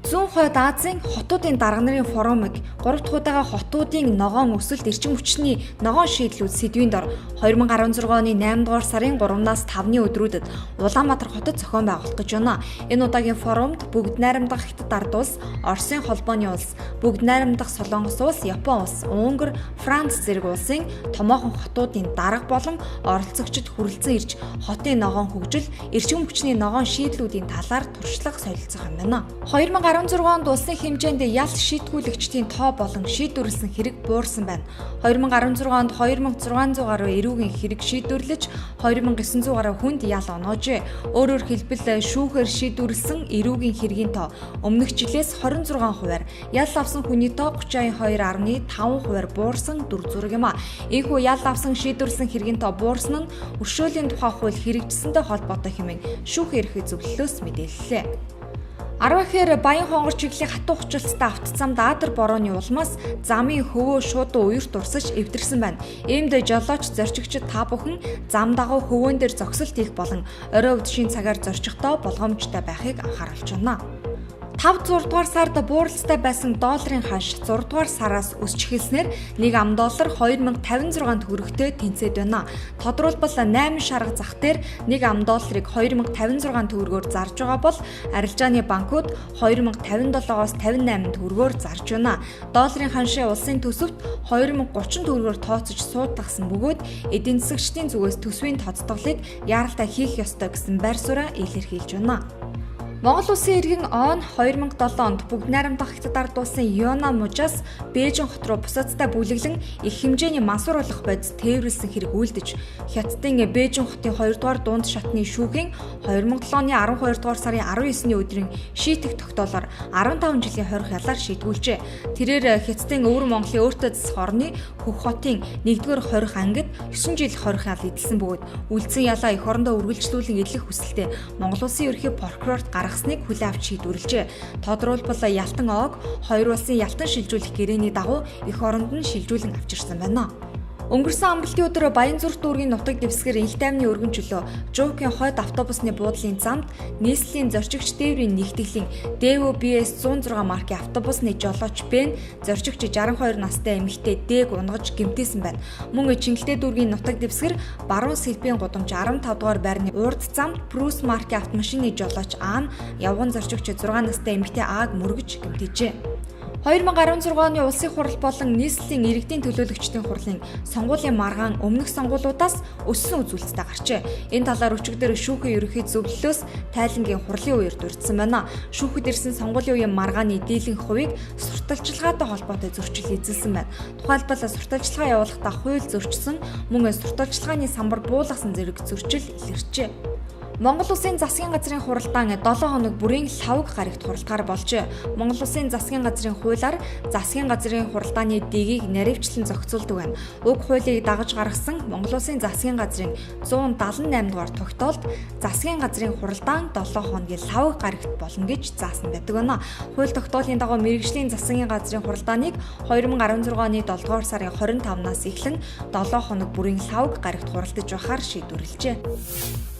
Зүүн хойд Азийн хотуудын дарга нарын форумыг 3 дахь удаага хотуудын ногоон өсөлт эрчим хүчний ногоон шийдлүүд сэдвийн дор 2016 оны 8 дугаар сарын 3-наас 5-ны өдрүүдэд Улаанбаатар хотод зохион байгуулах гэж байна. Энэ удаагийн форумд бүгд найрамдах Хятад ард улс, Оросын холбооны улс, бүгд найрамдах Солонгос улс, Япон улс, Унгар, Франц зэрэг улсын томоохон хотуудын дарга болон оролцогчид хүрэлцэн ирж хотын ногоон хөгжил, эрчим хүчний ногоон шийдлүүдийн талаар туршлага солилцох юм байна. 2016 онд улсын хэмжээнд ял шийтгүүлэгчдийн тоо болон шийдвэрлсэн хэрэг буурсан байна. 2016 онд 2600 гаруй эрүүгийн хэрэг шийдвэрлэж 2900 гаруй хүнд ял оноожээ. Өөрөөр хэлбэл шүүхээр шийдвэрлсэн эрүүгийн хэргийн тоо өмнөх жилээс 26%-аар, ял авсан хүний тоо 32.5%-аар буурсан дүр зураг юм а. Ийхүү ял авсан шийдвэрлсэн хэргийн тоо буурсан нь өршөөлийн тухай хууль хэрэгжсэнтэй холбоотой хэмээн шүүхийн ерхий зөвлөлөөс мэдээллээ. 10 ихээр Баян хонгор чиглэлийн хатуу хүчилттэй автоцамд Аадар борооны улмаас замын хөвөө шуудуу уярт урсаж эвдэрсэн байна. Иймд жолооч зорчигчид та бүхэн зам дагуу хөвөөн дээр зогсолт хийх болон орой өдшийн цагаар зорчихдоо болгоомжтой байхыг анхааруулж байна. 5-6 дугаар сард бууралцтай байсан долларын ханш 6 дугаар сараас өсч эхэлснээр 1 $, 2056 төгрөгтэй тэнцээд байна. Тодорхойлбол 8 шарга зах дээр 1 $-ыг 2056 төгрөгөөр зарж байгаа бол арилжааны банкуд 2057-оос 58 төгрөгөөр зарж байна. Долларын ханшийн улсын төсөвт 2030 төгрөгөөр тооцож суудагсан бөгөөд эдийн засагчдын зүгээс төсвийн тоцтголыг яаралтай хийх ёстой гэсэн байр сууриа илэрхийлж байна. Монгол улсын иргэн он 2007 онд бүгд найрамдах Хятад ард улсын Юнан мужаас Бээжин хот руу бусадтай бүлэглэн их хэмжээний мансууруулах бодис тээвэрлсэн хэрэг үйлдэж Хятадын Бээжин хотын 2 дугаар дунд шатны шүүхийн 2007 оны 12 дугаар сарын 19-ний өдрийн шийтгэх тогтоолоор 15 жилийн хорих ялаар шийдгүүлжээ. Тэрээр Хятадын Өвөр Монголын өөртөө засах орны Хөх хотын 1-р хорих ангид 9 жил хорих ял эдэлсэн бөгөөд үлдсэн ялаа эх орондоо үргэлжлүүлэн эдлэх хүсэлтэд Монгол улсын ерхий прокурорт гаргасныг хүлээн авч шийдвэрлэжээ. Тодорхойлбол Ялтан ООГ 2 улсын ялтан шилжүүлэх гэрээний дагуу эх оронд нь шилжүүлэн авчирсан байна. Өнгөрсөн амралтын өдөр Баянзүрх дүүргийн нутаг дэвсгэр инх тайвны өргөн чөлөө Жуукийн хойд автобусны буудлын замд нийслэлийн зорчигч дээврийн нэгтгэлийн Дэво BS 106 маркийн автобусны жолооч Бэн зорчигч 62 настай эмэгтэй Дэг унгаж гэмтээсэн байна. Мөн Чингэлтэй дүүргийн нутаг дэвсгэр баруун сэлбийн гудамж 15 дугаар байрны урд замд Прус маркийн автомашины жолооч Аан явган зорчигч 6 настай эмэгтэй Ааг мөргөж гэмтээжээ. 2016 оны улсын хурал болон нийслэлийн иргэдийн төлөөлөгчдийн хурлын сонгуулийн маргаан өмнөх сонгуулиудаас өссөн үзүүлэлттэй гарчээ. Энэ талаар өчигдөр шүүхийн ерөнхий зөвлөлөөс тайлангийн хурлын үеэр дурдсан байна. Шүүхэд ирсэн сонгуулийн үеийн маргааны дийлэнх хувийг сурталчилгаатай холбоотой зөрчил эзэлсэн байна. Тухайлбал сурталчилгаа явуулахдаа хууль зөрчсөн, мөн сурталчилгааны самбар буулгасан зэрэг зөрчил илэрчээ. Монгол Улсын засгийн газрын хуралдаан 7 хоног бүрийн лавг гарагт хуралдахаар болжээ. Монгол Улсын засгийн газрын хуулиар засгийн газрын хуралдааны дэгийг наривчлан зохицуулдаг байна. Уг хуулийг дагаж гаргасан Монгол Улсын засгийн газрын 178 дугаар тогтоолд засгийн газрын хуралдаан 7 хоногийн лавг гарагт болно гэж заасан байдаг байна. Хууль тогтоолын дагуу мэргэжлийн засгийн газрын хуралдааныг 2016 оны 7 дугаар сарын 25-наас эхлэн 7 хоног бүрийн лавг гарагт хуралдаж байхаар шийдвэрлэжээ.